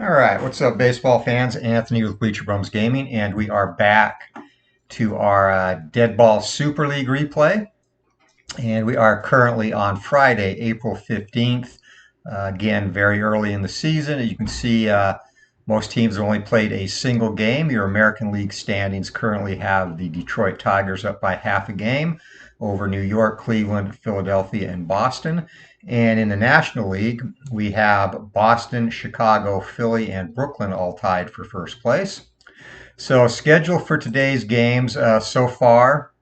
All right, what's up, baseball fans? Anthony with Bleacher Bums Gaming, and we are back to our Deadball Super League replay. And we are currently on Friday, April 15th. Again, very early in the season. As you can see, most teams have only played a single game. Your American League standings currently have the Detroit Tigers up by half a game over New York, Cleveland, Philadelphia, and Boston. And in the National League, we have Boston, Chicago, Philly, and Brooklyn all tied for first place. So, schedule for today's games so far: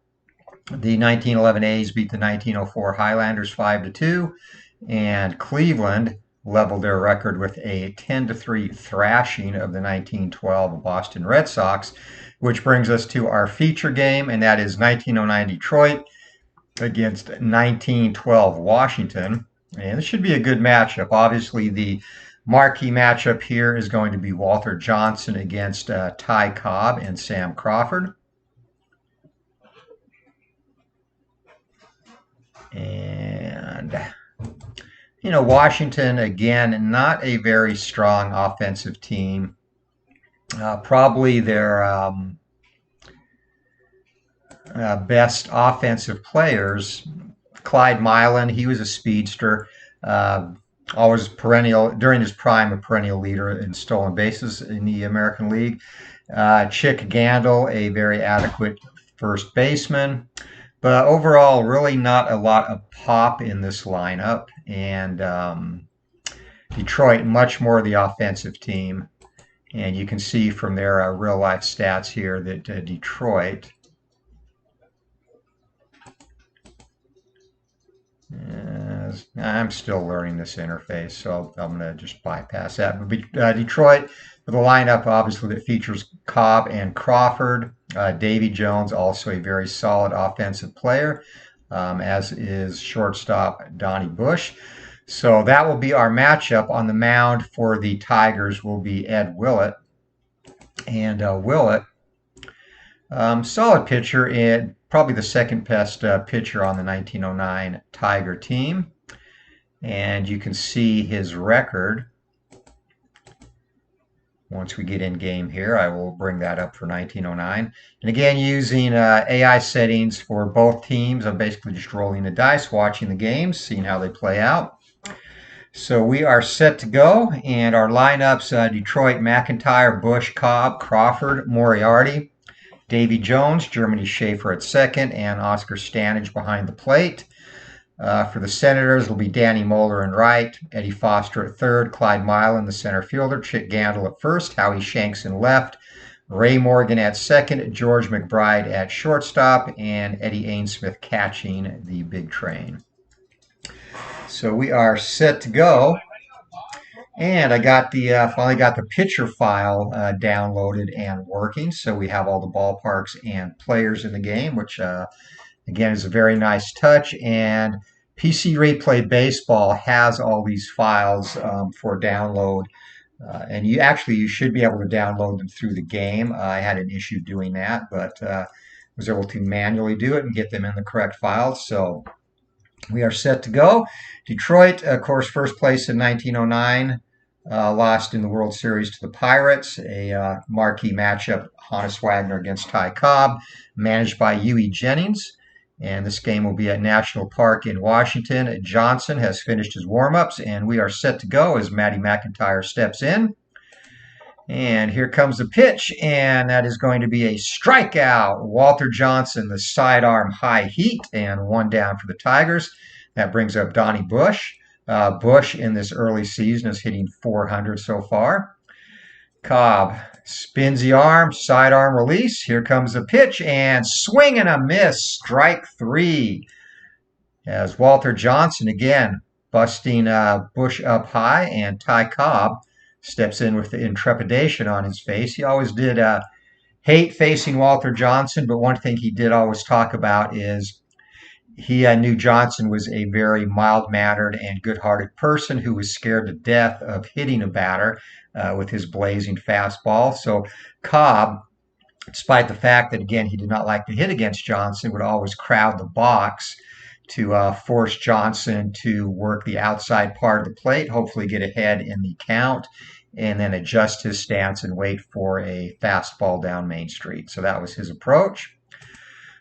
the 1911 A's beat the 1904 Highlanders 5-2, and Cleveland leveled their record with a 10-3 thrashing of the 1912 Boston Red Sox, which brings us to our feature game, and that is 1909 Detroit against 1912 Washington. And this should be a good matchup. Obviously, the marquee matchup here is going to be Walter Johnson against Ty Cobb and Sam Crawford. And, Washington, again, not a very strong offensive team. Probably their best offensive players, Clyde Milan, he was a speedster, always perennial, during his prime, a perennial leader in stolen bases in the American League. Chick Gandil, a very adequate first baseman. But overall, really not a lot of pop in this lineup. And Detroit, much more the offensive team. And you can see from their real-life stats here that Detroit I'm still learning this interface, so I'm going to just bypass that. But Detroit, with a lineup obviously that features Cobb and Crawford. Davy Jones, also a very solid offensive player, as is shortstop Donnie Bush. So that will be our matchup. On the mound for the Tigers will be Ed Willett. And Willett, solid pitcher, and probably the second best pitcher on the 1909 Tiger team. And you can see his record. Once we get in game here, I will bring that up for 1909. And again, using AI settings for both teams, I'm basically just rolling the dice, watching the games, seeing how they play out. So we are set to go, and our lineups: Detroit, McIntyre, Bush, Cobb, Crawford, Moriarty, Davy Jones, Germany Schaefer at second, and Oscar Stanage behind the plate. For the Senators, it'll be Danny Moeller in right, Eddie Foster at third, Clyde Milan, the center fielder, Chick Gandil at first, Howie Shanks in left, Ray Morgan at second, George McBride at shortstop, and Eddie Ainsmith catching the big train. So we are set to go. And I got the finally got the pitcher file downloaded and working. So we have all the ballparks and players in the game, which again is a very nice touch. And PC Replay Baseball has all these files for download. And you should be able to download them through the game. I had an issue doing that, but was able to manually do it and get them in the correct files. So we are set to go. Detroit, of course, first place in 1909. Lost in the World Series to the Pirates. A marquee matchup, Honus Wagner against Ty Cobb, managed by Huey Jennings. And this game will be at National Park in Washington. Johnson has finished his warm-ups, and we are set to go as Matty McIntyre steps in. And here comes the pitch, and that is going to be a strikeout. Walter Johnson, the sidearm high heat, and one down for the Tigers. That brings up Donnie Bush. Bush in this early season is hitting .400 so far. Cobb spins the arm, sidearm release. Here comes the pitch, and swing and a miss. Strike three. As Walter Johnson again busting Bush up high, and Ty Cobb steps in with the intrepidation on his face. He always did hate facing Walter Johnson, but one thing he did always talk about is he knew Johnson was a very mild-mannered and good-hearted person who was scared to death of hitting a batter with his blazing fastball. So Cobb, despite the fact that, again, he did not like to hit against Johnson, would always crowd the box to force Johnson to work the outside part of the plate, hopefully get ahead in the count. and then adjust his stance and wait for a fastball down Main Street. So that was his approach.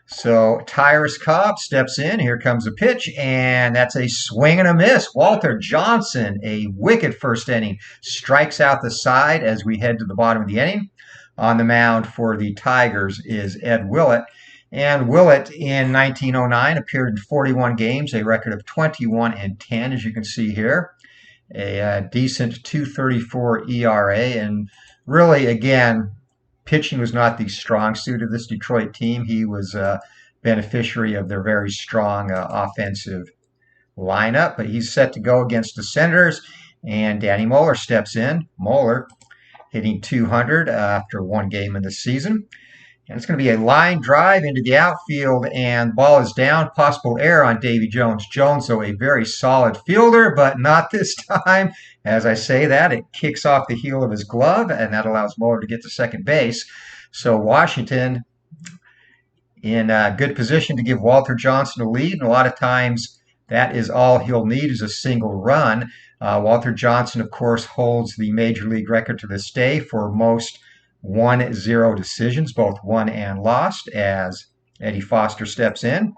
So Tyrus Cobb steps in. Here comes a pitch, and that's a swing and a miss. Walter Johnson, a wicked first inning, strikes out the side as we head to the bottom of the inning. On the mound for the Tigers is Ed Willett. And Willett in 1909 appeared in 41 games, a record of 21-10, as you can see here. A decent 2.34 ERA. And really, again, pitching was not the strong suit of this Detroit team. He was a beneficiary of their very strong offensive lineup. But he's set to go against the Senators, and Danny Moeller steps in. Moeller hitting 200 after one game in the season. And it's going to be a line drive into the outfield, and the ball is down. Possible error on Davy Jones. Jones, though, a very solid fielder, but not this time. As I say that, it kicks off the heel of his glove, and that allows Moeller to get to second base. So Washington in good position to give Walter Johnson a lead, and a lot of times that is all he'll need is a single run. Walter Johnson, of course, holds the Major League record to this day for most 1-0 decisions, both won and lost, as Eddie Foster steps in.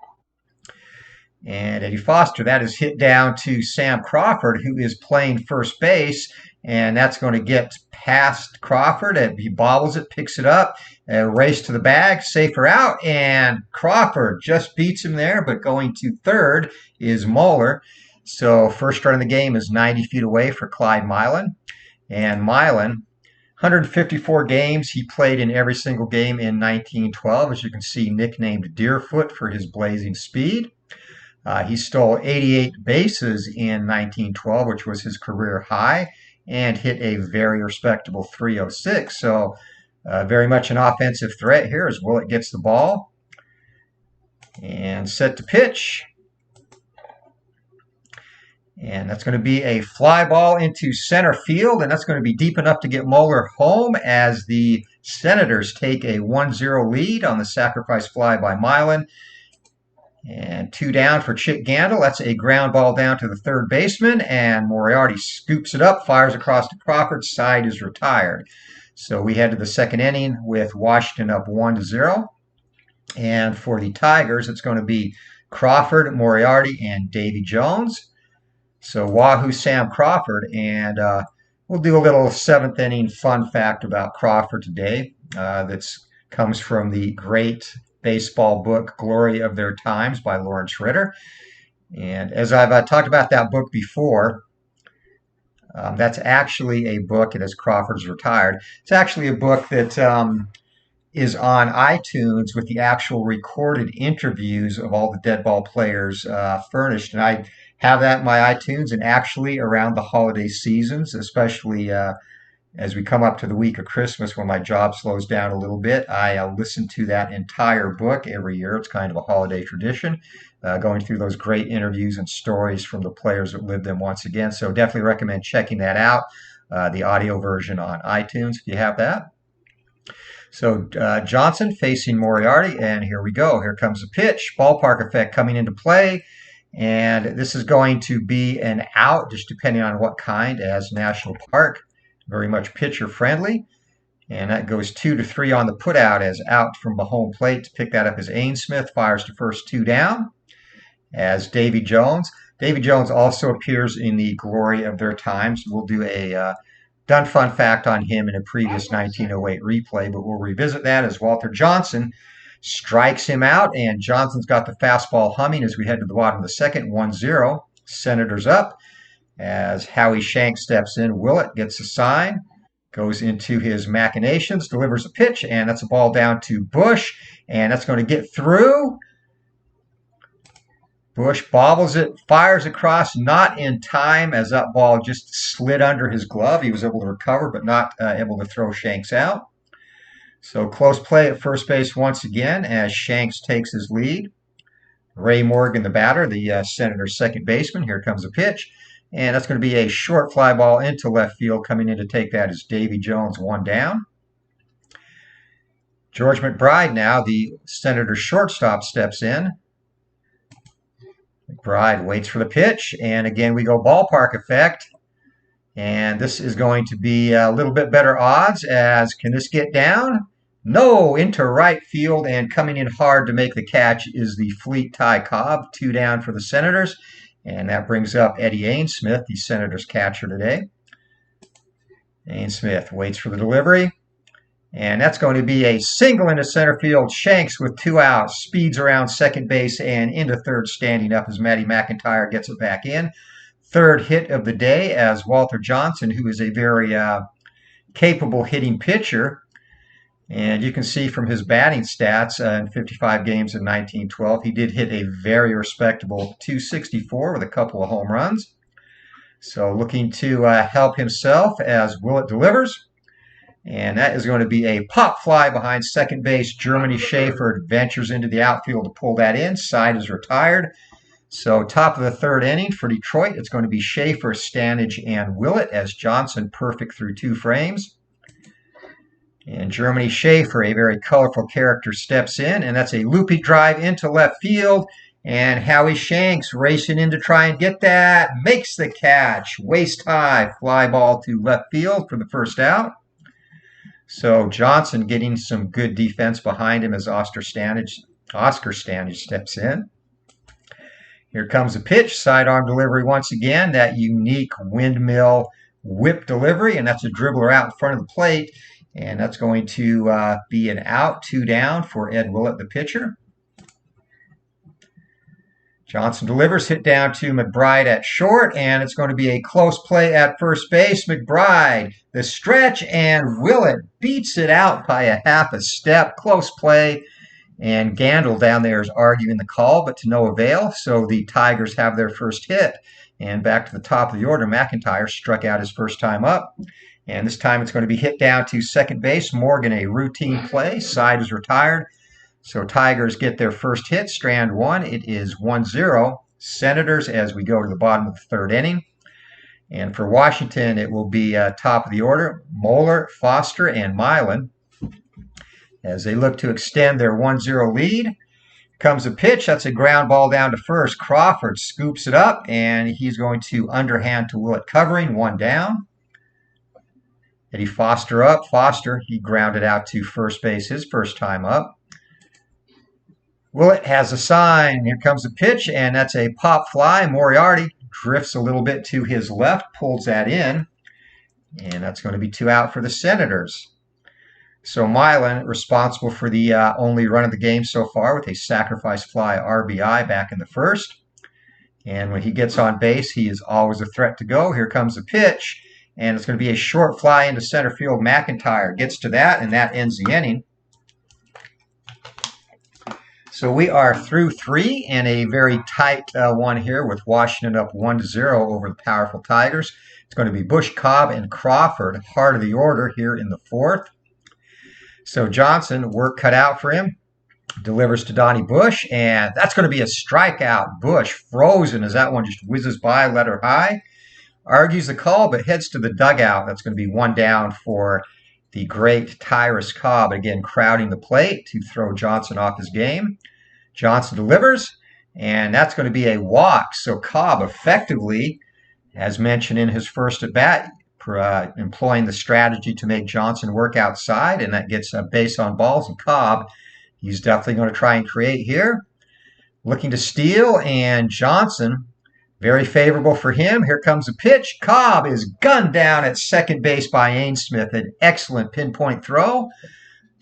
And Eddie Foster, that is hit down to Sam Crawford, who is playing first base, and that's going to get past Crawford. And he bobbles it, picks it up, race to the bag, safer out, and Crawford just beats him there, but going to third is Moeller. So first run of the game is 90 feet away for Clyde Milan. And Milan, 154 games. He played in every single game in 1912, as you can see, nicknamed Deerfoot for his blazing speed. He stole 88 bases in 1912, which was his career high, and hit a very respectable 306. So very much an offensive threat here as Willett gets the ball. And set to pitch. And that's going to be a fly ball into center field, and that's going to be deep enough to get Moeller home as the Senators take a 1-0 lead on the sacrifice fly by Milan. And two down for Chick Gandil. That's a ground ball down to the third baseman, and Moriarty scoops it up, fires across to Crawford's side, is retired. So we head to the second inning with Washington up 1-0. And for the Tigers, it's going to be Crawford, Moriarty, and Davy Jones. So Wahoo Sam Crawford, and we'll do a little seventh inning fun fact about Crawford today. That comes from the great baseball book Glory of Their Times by Lawrence Ritter. And as I've talked about that book before, that's actually a book, and as Crawford's retired, it's actually a book that is on iTunes with the actual recorded interviews of all the Deadball players furnished. And I have that in my iTunes, and actually around the holiday seasons, especially as we come up to the week of Christmas when my job slows down a little bit, I listen to that entire book every year. It's kind of a holiday tradition, going through those great interviews and stories from the players that lived them once again. So definitely recommend checking that out, the audio version on iTunes if you have that. So Johnson facing Moriarty, and here we go. Here comes the pitch. Ballpark effect coming into play. And this is going to be an out, just depending on what kind, as National Park. Very much pitcher friendly. And that goes 2-3 on the putout as out from the home plate. To pick that up is Ainsmith, fires to first, two down. As Davy Jones. Davy Jones also appears in the Glory of Their Times. We'll do a done fun fact on him in a previous 1908 replay, but we'll revisit that as Walter Johnson strikes him out, and Johnson's got the fastball humming as we head to the bottom of the second, 1-0. Senators up as Howie Shank steps in. Willett gets a sign, goes into his machinations, delivers a pitch, and that's a ball down to Bush, and that's going to get through. Bush bobbles it, fires across, not in time as that ball just slid under his glove. He was able to recover, but not able to throw Shanks out. So close play at first base once again as Shanks takes his lead. Ray Morgan, the batter, the Senators' second baseman. Here comes a pitch, and that's going to be a short fly ball into left field. Coming in to take that is Davy Jones, one down. George McBride now, the Senators' shortstop, steps in. McBride waits for the pitch, and again we go ballpark effect. And this is going to be a little bit better odds as can this get down? No, into right field and coming in hard to make the catch is the fleet Ty Cobb. 2 down for the Senators. And that brings up Eddie Ainsmith, the Senators catcher today. Ainsmith waits for the delivery. And that's going to be a single into center field. Shanks with 2 outs, speeds around second base and into third, standing up as Matty McIntyre gets it back in. Third hit of the day as Walter Johnson, who is a very capable hitting pitcher. And you can see from his batting stats in 55 games in 1912, he did hit a very respectable .264 with a couple of home runs. So looking to help himself as Willett delivers. And that is going to be a pop fly behind second base. Germany Schaefer ventures into the outfield to pull that in. Side is retired. So top of the third inning for Detroit, it's going to be Schaefer, Stanage, and Willett as Johnson perfect through 2 frames. And Germany Schaefer, a very colorful character, steps in, and that's a loopy drive into left field. And Howie Shanks racing in to try and get that, makes the catch. Waist high, fly ball to left field for the first out. So Johnson getting some good defense behind him as Oscar Stanage steps in. Here comes a pitch, sidearm delivery once again, that unique windmill whip delivery, and that's a dribbler out in front of the plate. And that's going to be an out, 2 down for Ed Willett, the pitcher. Johnson delivers, hit down to McBride at short, and it's going to be a close play at first base. McBride, the stretch, and Willett beats it out by a half a step. Close play, and Gandil down there is arguing the call, but to no avail. So the Tigers have their first hit. And back to the top of the order, McIntyre struck out his first time up. And this time it's going to be hit down to second base. Morgan, a routine play. Side is retired. So Tigers get their first hit, strand 1. It is 1-0. Senators as we go to the bottom of the third inning. And for Washington, it will be top of the order, Moeller, Foster, and Milan. As they look to extend their 1-0 lead, comes a pitch. That's a ground ball down to first. Crawford scoops it up, and he's going to underhand to Willett covering, 1 down. Eddie Foster up. Foster, he grounded out to first base his first time up. Willett has a sign. Here comes a pitch, and that's a pop fly. Moriarty drifts a little bit to his left, pulls that in, and that's going to be 2 out for the Senators. So Milan responsible for the only run of the game so far with a sacrifice fly RBI back in the first. And when he gets on base, he is always a threat to go. Here comes a pitch, and it's going to be a short fly into center field. McIntyre gets to that, and that ends the inning. So we are through 3 and a very tight one here with Washington up 1-0 over the powerful Tigers. It's going to be Bush, Cobb, and Crawford, heart of the order here in the 4th. So Johnson, work cut out for him, delivers to Donnie Bush, and that's going to be a strikeout. Bush frozen as that one just whizzes by, letter high. Argues the call, but heads to the dugout. That's going to be 1 down for the great Tyrus Cobb, again crowding the plate to throw Johnson off his game. Johnson delivers, and that's going to be a walk. So Cobb effectively, as mentioned in his first at bat, employing the strategy to make Johnson work outside, and that gets a base on balls. And Cobb, he's definitely going to try and create here. Looking to steal, and Johnson, very favorable for him. Here comes a pitch. Cobb is gunned down at second base by Ainsmith. An excellent pinpoint throw.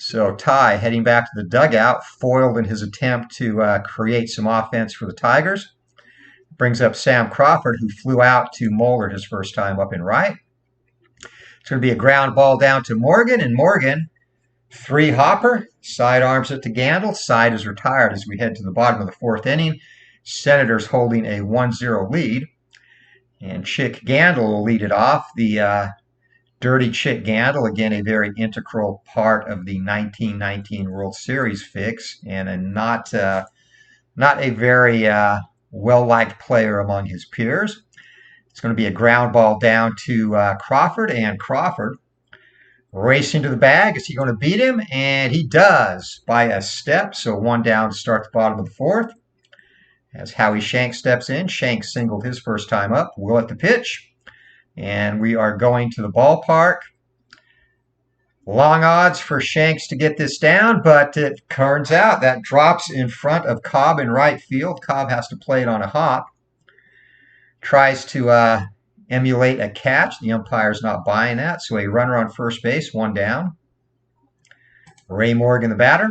So Ty heading back to the dugout, foiled in his attempt to create some offense for the Tigers. Brings up Sam Crawford, who flew out to Moeller his first time up in right. It's going to be a ground ball down to Morgan, and Morgan, 3 hopper, sidearms it to Gandil. Side is retired as we head to the bottom of the 4th inning. Senators holding a 1-0 lead. And Chick Gandil will lead it off. The dirty Chick Gandil, again, a very integral part of the 1919 World Series fix, and not a very well-liked player among his peers. It's going to be a ground ball down to Crawford, and Crawford racing to the bag. Is he going to beat him? And he does by a step. So 1 down to start the bottom of the 4th. As Howie Shanks steps in. Shanks singled his first time up. Willett the pitch. And we are going to the ballpark. Long odds for Shanks to get this down, but it turns out that drops in front of Cobb in right field. Cobb has to play it on a hop. Tries to emulate a catch. The umpire's not buying that, so a runner on first base, one down. Ray Morgan, the batter.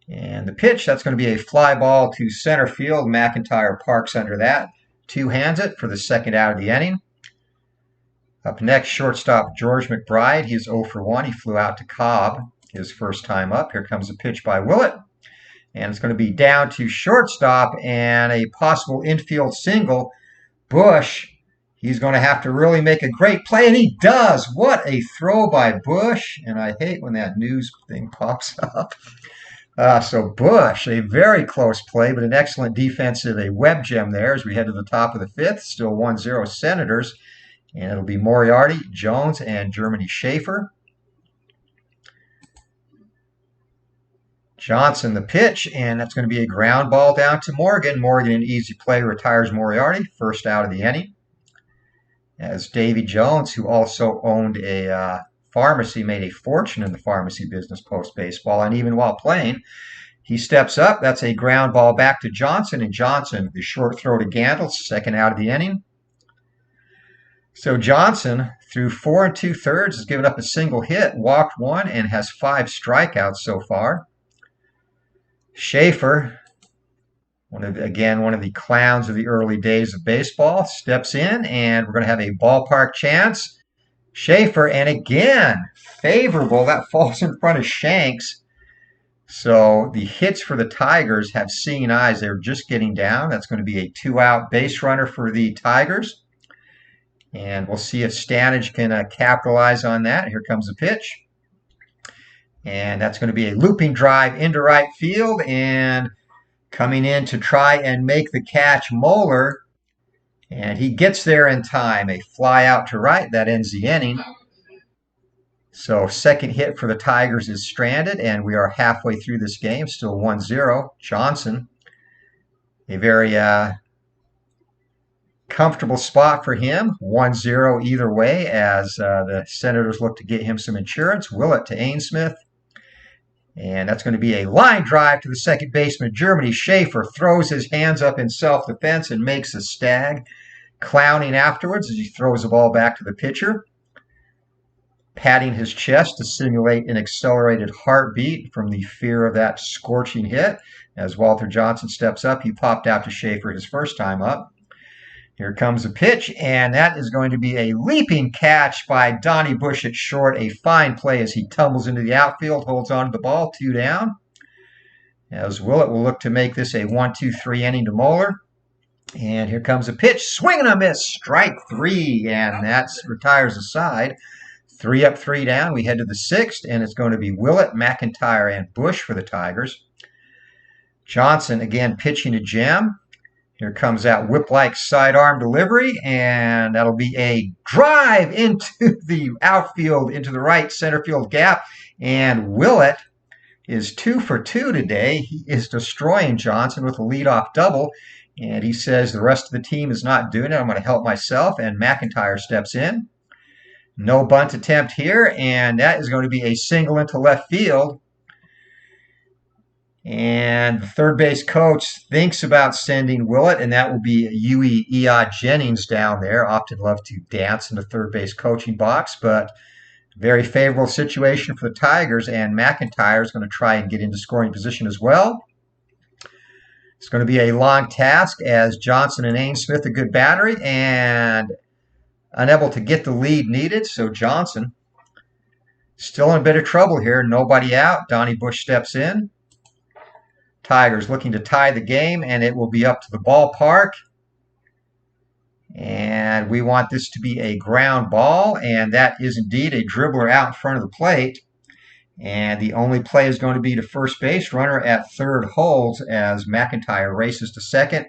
And the pitch, that's going to be a fly ball to center field. McIntyre parks under that. Two-hands it for the second out of the inning. Up next, shortstop George McBride. He is 0 for 1. He flew out to Cobb his first time up. Here comes a pitch by Willett. And it's going to be down to shortstop and a possible infield single. Bush, he's going to have to really make a great play, and he does. What a throw by Bush. And I hate when that news thing pops up. So Bush, a very close play, but an excellent defensive, a web gem there as we head to the top of the fifth. Still 1-0 Senators. And it'll be Moriarty, Jones, and Germany Schaefer. Johnson the pitch, and that's going to be a ground ball down to Morgan. Morgan, an easy play, retires Moriarty, first out of the inning. As Davy Jones, who also owned a pharmacy, made a fortune in the pharmacy business post-baseball, and even while playing, he steps up. That's a ground ball back to Johnson, and Johnson, the short throw to Gandil, second out of the inning. So Johnson, through 4 2/3, has given up a single hit, walked one, and has 5 strikeouts so far. Schaefer, one of the clowns of the early days of baseball, steps in, and we're going to have a ballpark chance. Schaefer, and again, favorable. That falls in front of Shanks. So the hits for the Tigers have seeing eyes. They're just getting down. That's going to be a 2-out base runner for the Tigers. And we'll see if Stanage can capitalize on that. Here comes the pitch. And that's going to be a looping drive into right field. And coming in to try and make the catch, Moeller. And he gets there in time. A fly out to right. That ends the inning. So second hit for the Tigers is stranded. And we are halfway through this game. Still 1-0. Johnson, a very comfortable spot for him. 1-0 either way as the Senators look to get him some insurance. Willett to Ainsmith. And that's going to be a line drive to the second baseman, Germany Schaefer. Throws his hands up in self-defense and makes a stag, clowning afterwards as he throws the ball back to the pitcher, patting his chest to simulate an accelerated heartbeat from the fear of that scorching hit. As Walter Johnson steps up, he popped out to Schaefer his first time up. Here comes a pitch, and that is going to be a leaping catch by Donnie Bush at short. A fine play as he tumbles into the outfield, holds on to the ball, 2 down. As Willett will look to make this a 1-2-3 inning to Moeller. And here comes a pitch, swing and a miss, strike 3, and that retires the side. 3 up, 3 down. We head to the 6th, and it's going to be Willett, McIntyre, and Bush for the Tigers. Johnson again pitching a gem. Here comes that whip-like sidearm delivery, and that'll be a drive into the outfield, into the right center field gap. And Willett is 2 for 2 today. He is destroying Johnson with a leadoff double, and he says the rest of the team is not doing it. I'm going to help myself, and McIntyre steps in. No bunt attempt here, and that is going to be a single into left field. And the third base coach thinks about sending Willett, and that will be Huey Eod Jennings down there. Often love to dance in the third base coaching box, but very favorable situation for the Tigers, and McIntyre is going to try and get into scoring position as well. It's going to be a long task as Johnson and Ainsmith a good battery and unable to get the lead needed. So Johnson still in a bit of trouble here. Nobody out. Donnie Bush steps in. Tigers looking to tie the game, and it will be up to the ballpark. And we want this to be a ground ball, and that is indeed a dribbler out in front of the plate. And the only play is going to be to first base. Runner at third holds as McIntyre races to second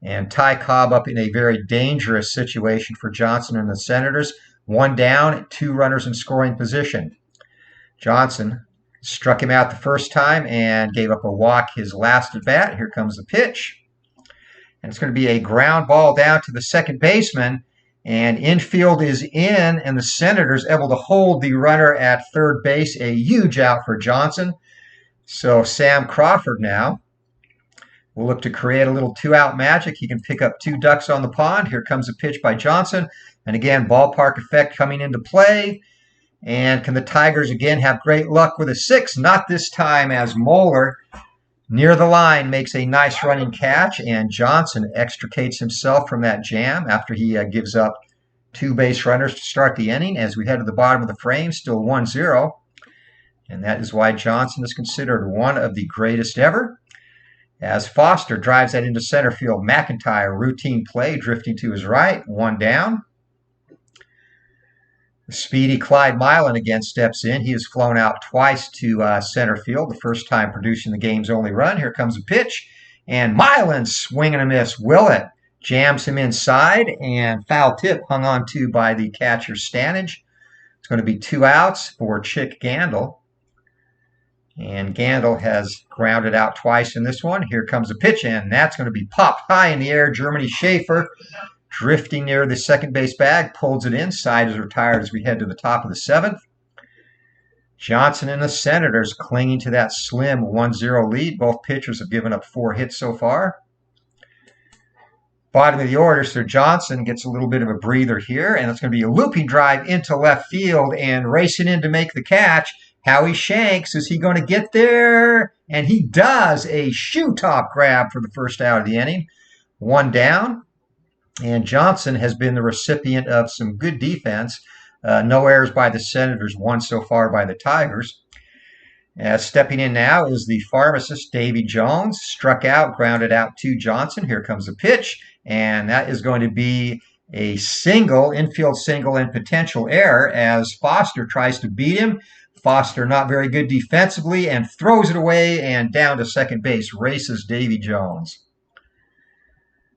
and tie Cobb up in a very dangerous situation for Johnson and the Senators. 1 down, 2 runners in scoring position. Johnson struck him out the first time and gave up a walk his last at bat. Here comes the pitch. And it's going to be a ground ball down to the second baseman. And infield is in, and the Senators able to hold the runner at third base. A huge out for Johnson. So Sam Crawford now will look to create a little two-out magic. He can pick up 2 ducks on the pond. Here comes a pitch by Johnson. And again, ballpark effect coming into play. And can the Tigers again have great luck with a 6? Not this time, as Moeller near the line makes a nice running catch, and Johnson extricates himself from that jam after he gives up 2 base runners to start the inning. As we head to the bottom of the frame, still 1-0. And that is why Johnson is considered one of the greatest ever. As Foster drives that into center field, McIntyre, routine play, drifting to his right, 1 down. The speedy Clyde Milan again steps in. He has flown out twice to center field, the first time producing the game's only run. Here comes a pitch, and Milan swing and a miss. Willett jams him inside, and foul tip hung on to by the catcher Stanage. It's going to be 2 outs for Chick Gandil. And Gandil has grounded out twice in this one. Here comes a pitch, and that's going to be popped high in the air. Germany Schaefer, drifting near the second base bag, pulls it in. Side is retired as we head to the top of the 7th. Johnson and the Senators clinging to that slim 1-0 lead. Both pitchers have given up 4 hits so far. Bottom of the order, Sir Johnson gets a little bit of a breather here, and it's going to be a looping drive into left field, and racing in to make the catch, Howie Shanks. Is he going to get there? And he does. A shoe top grab for the first out of the inning. 1 down. And Johnson has been the recipient of some good defense. No errors by the Senators, 1 so far by the Tigers. Stepping in now is the pharmacist, Davy Jones. Struck out, grounded out to Johnson. Here comes a pitch, and that is going to be a single, infield single, and potential error as Foster tries to beat him. Foster not very good defensively and throws it away, and down to second base races Davy Jones.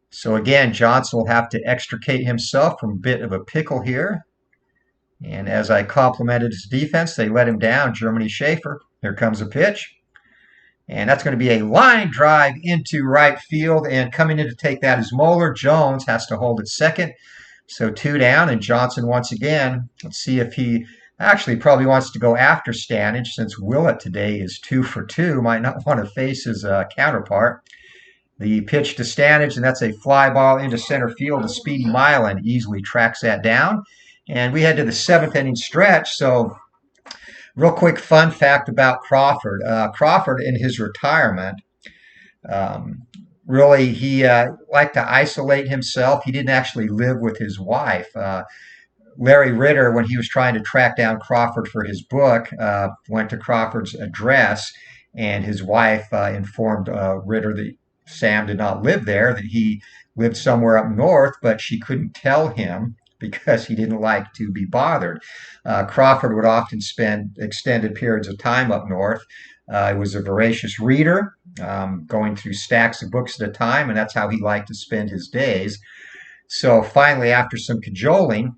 So again, Johnson will have to extricate himself from a bit of a pickle here. And as I complimented his defense, they let him down, Germany Schaefer. Here comes a pitch. And that's going to be a line drive into right field. And coming in to take that is Moeller. Jones has to hold at second. So 2 down, and Johnson once again. Let's see if he actually probably wants to go after Stanage, since Willett today is 2 for 2. Might not want to face his counterpart. The pitch to Stanage, and that's a fly ball into center field. A speedy Milan easily tracks that down. And we head to the 7th inning stretch. So real quick fun fact about Crawford. Crawford in his retirement, really he liked to isolate himself. He didn't actually live with his wife. Larry Ritter, when he was trying to track down Crawford for his book, went to Crawford's address, and his wife informed Ritter that Sam did not live there, that he lived somewhere up north, but she couldn't tell him because he didn't like to be bothered. Crawford would often spend extended periods of time up north. He was a voracious reader, going through stacks of books at a time, and that's how he liked to spend his days. So finally, after some cajoling,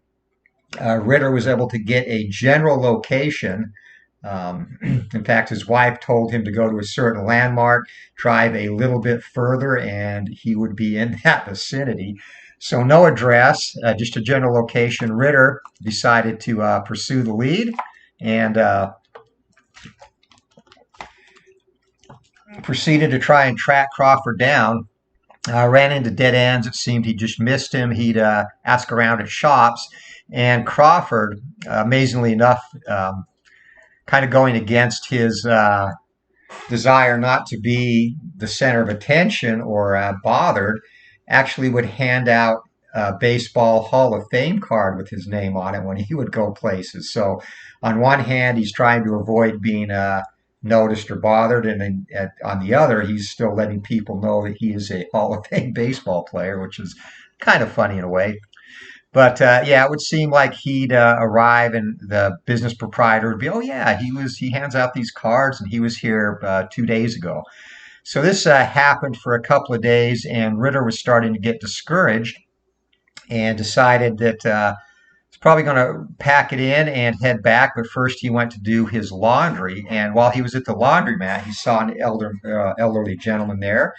Ritter was able to get a general location. In fact, his wife told him to go to a certain landmark, drive a little bit further, and he would be in that vicinity. So no address, just a general location. Ritter decided to pursue the lead and proceeded to try and track Crawford down. Ran into dead ends. It seemed he just missed him. He'd ask around at shops. And Crawford, amazingly enough, kind of going against his desire not to be the center of attention or bothered, actually would hand out a baseball Hall of Fame card with his name on it when he would go places. So on one hand, he's trying to avoid being noticed or bothered, and then on the other, he's still letting people know that he is a Hall of Fame baseball player, which is kind of funny in a way. But yeah, it would seem like he'd arrive, and the business proprietor would be, "Oh yeah, he hands out these cards, and he was here 2 days ago." So this happened for a couple of days, and Ritter was starting to get discouraged, and decided that He's probably going to pack it in and head back, but first he went to do his laundry. And while he was at the laundromat, he saw an elderly gentleman there.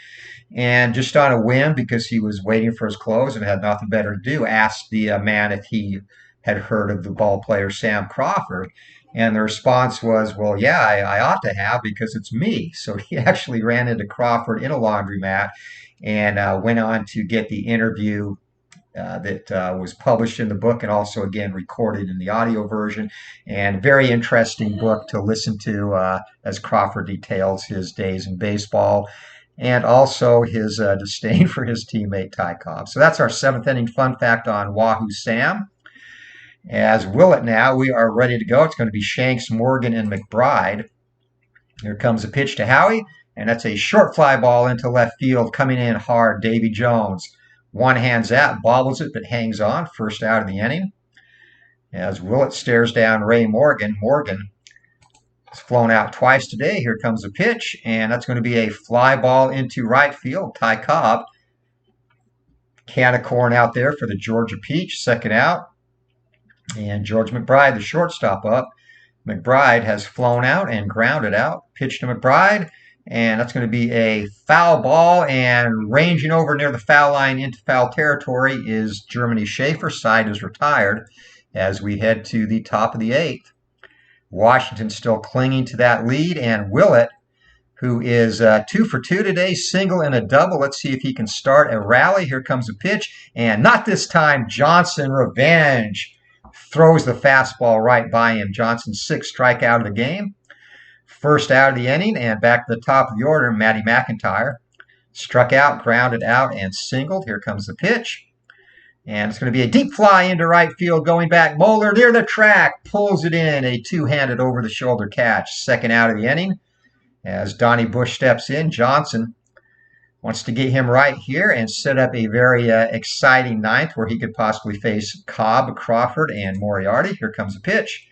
And just on a whim, because he was waiting for his clothes and had nothing better to do, asked the man if he had heard of the ball player Sam Crawford. And the response was, well, yeah, I ought to have because it's me. So he actually ran into Crawford in a laundromat and went on to get the interview that was published in the book and also, again, recorded in the audio version. And very interesting book to listen to as Crawford details his days in baseball and also his disdain for his teammate Ty Cobb. So that's our seventh inning fun fact on Wahoo Sam. As Willett now, we are ready to go. It's going to be Shanks, Morgan, and McBride. Here comes a pitch to Howie, and that's a short fly ball into left field, coming in hard. Davy Jones, one hands out, bobbles it, but hangs on. First out of the inning. As Willett stares down Ray Morgan. Morgan has flown out twice today. Here comes a pitch, and that's going to be a fly ball into right field. Ty Cobb, can of corn out there for the Georgia Peach. Second out. And George McBride, the shortstop, up. McBride has flown out and grounded out. Pitch to McBride, and that's going to be a foul ball. And ranging over near the foul line into foul territory is Germany Schaefer. Side is retired as we head to the top of the eighth. Washington still clinging to that lead, and Willett, who is 2 for 2 today, single and a double. Let's see if he can start a rally. Here comes a pitch, and not this time. Johnson, revenge. Throws the fastball right by him. Johnson's sixth strikeout of the game. First out of the inning, and back to the top of the order, Matty McIntyre. Struck out, grounded out, and singled. Here comes the pitch. And it's going to be a deep fly into right field, going back. Moeller near the track, pulls it in. A two-handed over-the-shoulder catch. Second out of the inning. As Donnie Bush steps in, Johnson wants to get him right here and set up a very exciting ninth where he could possibly face Cobb, Crawford, and Moriarty. Here comes a pitch.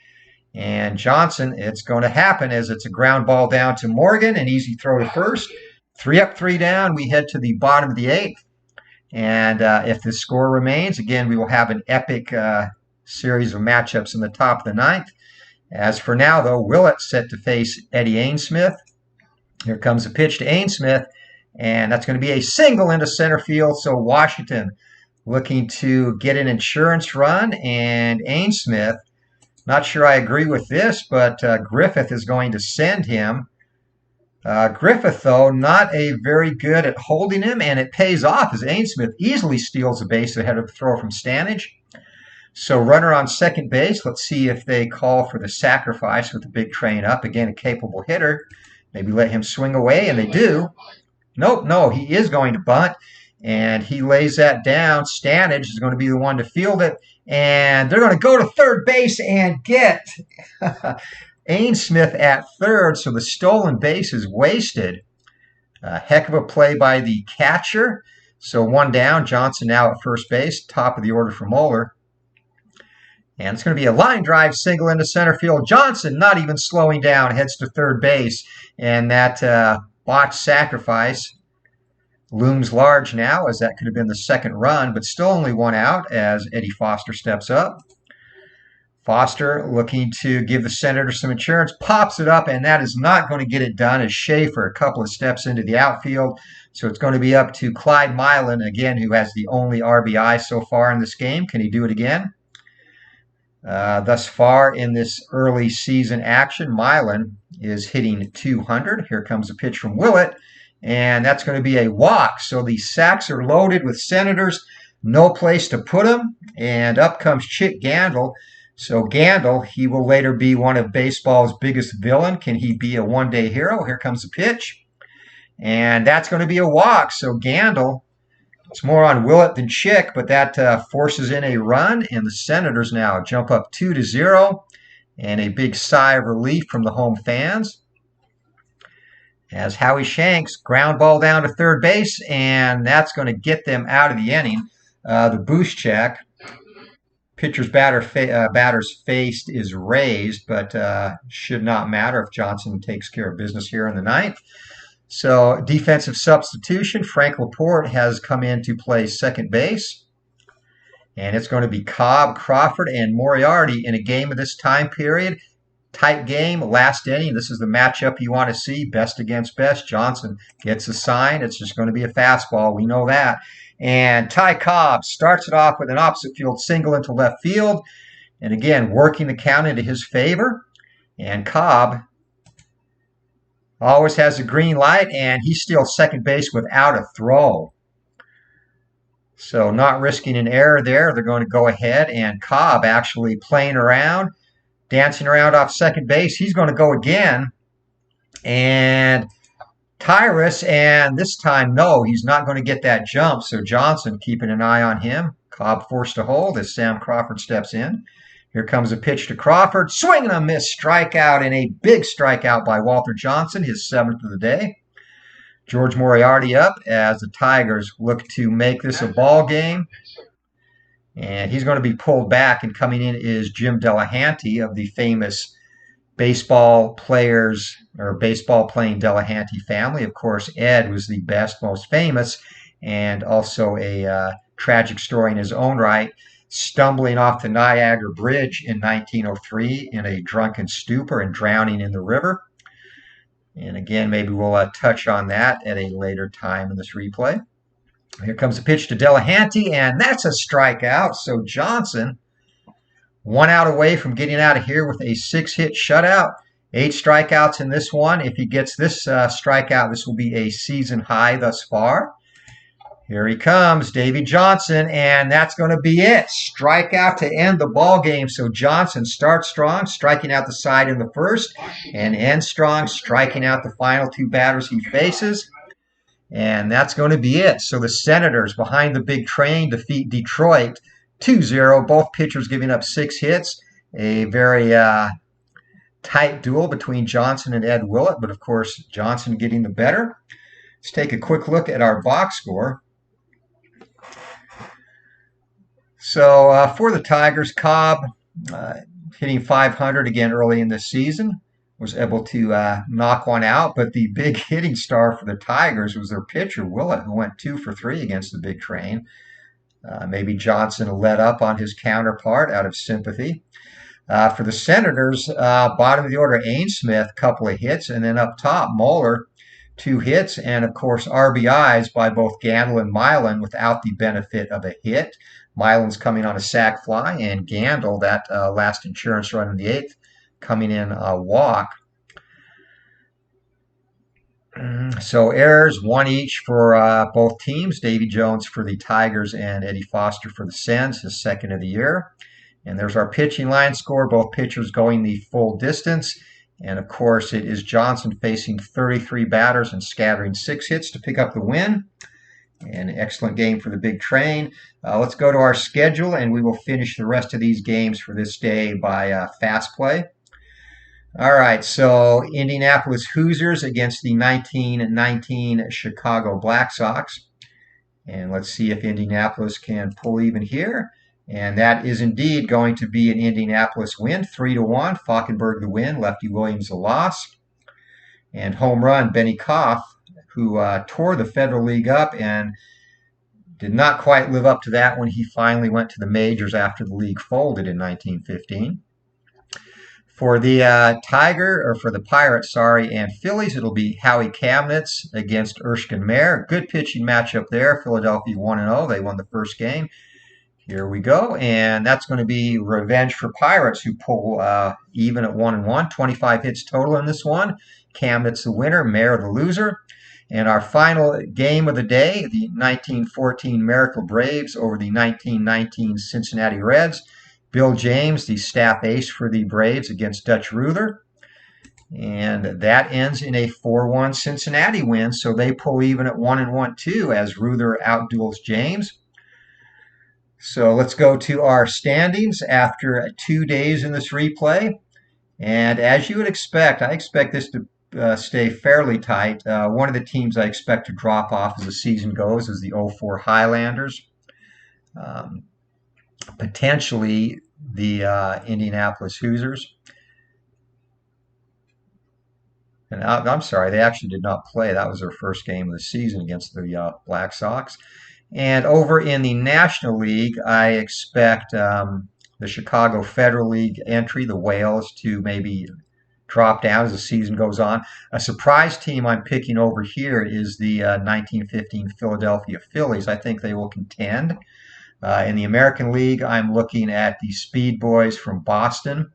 And Johnson, it's going to happen as it's a ground ball down to Morgan, an easy throw to first. 3 up, 3 down. We head to the bottom of the eighth. And if the score remains, again, we will have an epic series of matchups in the top of the ninth. As for now, though, Willett set to face Eddie Ainsmith. Here comes a pitch to Ainsmith. And that's going to be a single into center field. So Washington looking to get an insurance run. And Ainsmith, not sure I agree with this, but Griffith is going to send him. Griffith, though, not a very good at holding him, and it pays off as Ainsmith easily steals a base ahead of the throw from Stanage. So runner on second base. Let's see if they call for the sacrifice with the big train up. Again, a capable hitter. Maybe let him swing away, and they do. Nope, no, he is going to bunt, and he lays that down. Stanage is going to be the one to field it, and they're going to go to third base and get Ainsmith at third, so the stolen base is wasted. A heck of a play by the catcher. So one down, Johnson now at first base, top of the order for Moeller. And it's going to be a line drive single into center field. Johnson, not even slowing down, heads to third base, and that botched sacrifice looms large now, as that could have been the second run, but still only one out as Eddie Foster steps up. Foster looking to give the Senator some insurance, pops it up, and that is not going to get it done as Schaefer a couple of steps into the outfield. So it's going to be up to Clyde Milan, again, who has the only RBI so far in this game. Can he do it again? Thus far in this early season action, Milan is hitting 200. Here comes a pitch from Willett, and that's going to be a walk. So the sacks are loaded with Senators, no place to put them, and up comes Chick Gandil. So Gandil, he will later be one of baseball's biggest villain. Can he be a one-day hero? Here comes a pitch, and that's going to be a walk. So Gandil, it's more on Willett than Chick, but that forces in a run, and the Senators now jump up 2-0, and a big sigh of relief from the home fans. As Howie Shanks, ground ball down to third base, and that's going to get them out of the inning. The boost check, pitcher's batter's face is raised, but should not matter if Johnson takes care of business here in the ninth. So defensive substitution, Frank Laporte has come in to play second base. And it's going to be Cobb, Crawford, and Moriarty in a game of this time period. Tight game, last inning. This is the matchup you want to see, best against best. Johnson gets a sign. It's just going to be a fastball. We know that. And Ty Cobb starts it off with an opposite field single into left field. And again, working the count into his favor. And Cobb always has a green light, and he steals second base without a throw. So not risking an error there. They're going to go ahead, and Cobb actually playing around, dancing around off second base. He's going to go again. And Tyrus, and this time, no, he's not going to get that jump. So Johnson keeping an eye on him. Cobb forced to hold as Sam Crawford steps in. Here comes a pitch to Crawford. Swing and a miss, strikeout, and a big strikeout by Walter Johnson, his 7th of the day. George Moriarty up as the Tigers look to make this a ball game. And he's going to be pulled back, and coming in is Jim Delahanty of the famous baseball players or baseball playing Delahanty family. Of course, Ed was the best, most famous, and also a tragic story in his own right, stumbling off the Niagara Bridge in 1903 in a drunken stupor and drowning in the river. And again, maybe we'll touch on that at a later time in this replay. Here comes a pitch to Delahanty, and that's a strikeout. So Johnson, 1 out away from getting out of here with a 6-hit shutout. 8 strikeouts in this one. If he gets this strikeout, this will be a season high thus far. Here he comes, Davy Johnson, and that's going to be it. Strikeout to end the ball game. So Johnson starts strong, striking out the side in the first, and ends strong, striking out the final 2 batters he faces. And that's going to be it. So the Senators behind the big train defeat Detroit 2-0. Both pitchers giving up 6 hits. A very tight duel between Johnson and Ed Willett, but of course Johnson getting the better. Let's take a quick look at our box score. So for the Tigers, Cobb hitting 500 again early in this season, was able to knock one out. But the big hitting star for the Tigers was their pitcher, Willett, who went 2 for 3 against the big train. Maybe Johnson let up on his counterpart out of sympathy. For the Senators, bottom of the order, Ainsmith, couple of hits. And then up top, Moeller, 2 hits. And, of course, RBIs by both Gandil and Milan without the benefit of a hit. Milan's coming on a sac fly, and Gandil, that last insurance run in the 8th, coming in a walk. So errors, 1 each for both teams. Davy Jones for the Tigers and Eddie Foster for the Sens, his 2nd of the year. And there's our pitching line score, both pitchers going the full distance. And, of course, it is Johnson facing 33 batters and scattering 6 hits to pick up the win. An excellent game for the big train. Let's go to our schedule, and we will finish the rest of these games for this day by fast play. All right, so Indianapolis Hoosiers against the 1919 Chicago Black Sox. And let's see if Indianapolis can pull even here. And that is indeed going to be an Indianapolis win, 3-1. Falkenberg the win, Lefty Williams the loss. And home run, Benny Koff, who tore the Federal League up and did not quite live up to that when he finally went to the majors after the league folded in 1915. For the Pirates, and Phillies, it'll be Howie Kamnitz against Erskine Mayer. Good pitching matchup there. Philadelphia 1-0. They won the first game. Here we go, and that's going to be revenge for Pirates, who pull even at 1-1. 25 hits total in this one. Kamnitz the winner, Mayer the loser. And our final game of the day, the 1914 Miracle Braves over the 1919 Cincinnati Reds. Bill James, the staff ace for the Braves against Dutch Ruther. And that ends in a 4-1 Cincinnati win, so they pull even at 1-1 too as Ruther outduels James. So let's go to our standings after 2 days in this replay. And as you would expect, I expect this to stay fairly tight. One of the teams I expect to drop off as the season goes is the 04 Highlanders. Potentially the Indianapolis Hoosiers. And I'm sorry, they actually did not play. That was their first game of the season against the Black Sox. And over in the National League, I expect the Chicago Federal League entry, the Whales, to maybe drop down as the season goes on. A surprise team I'm picking over here is the 1915 Philadelphia Phillies. I think they will contend. In the American League, I'm looking at the Speed Boys from Boston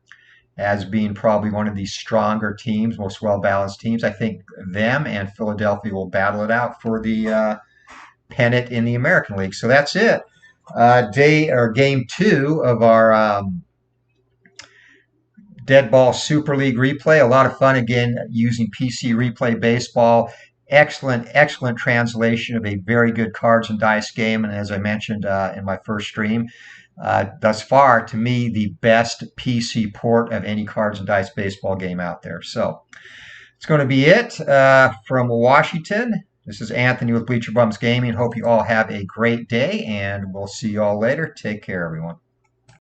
as being probably one of the stronger teams, most well-balanced teams. I think them and Philadelphia will battle it out for the pennant in the American League. So that's it. Game 2 of our Deadball Super League replay. A lot of fun again using PC Replay Baseball. Excellent translation of a very good cards and dice game. And as I mentioned in my first stream, thus far, to me, the best PC port of any cards and dice baseball game out there. So it's going to be it from Washington. This is Anthony with Bleacher Bums Gaming. Hope you all have a great day, and we'll see you all later. Take care, everyone.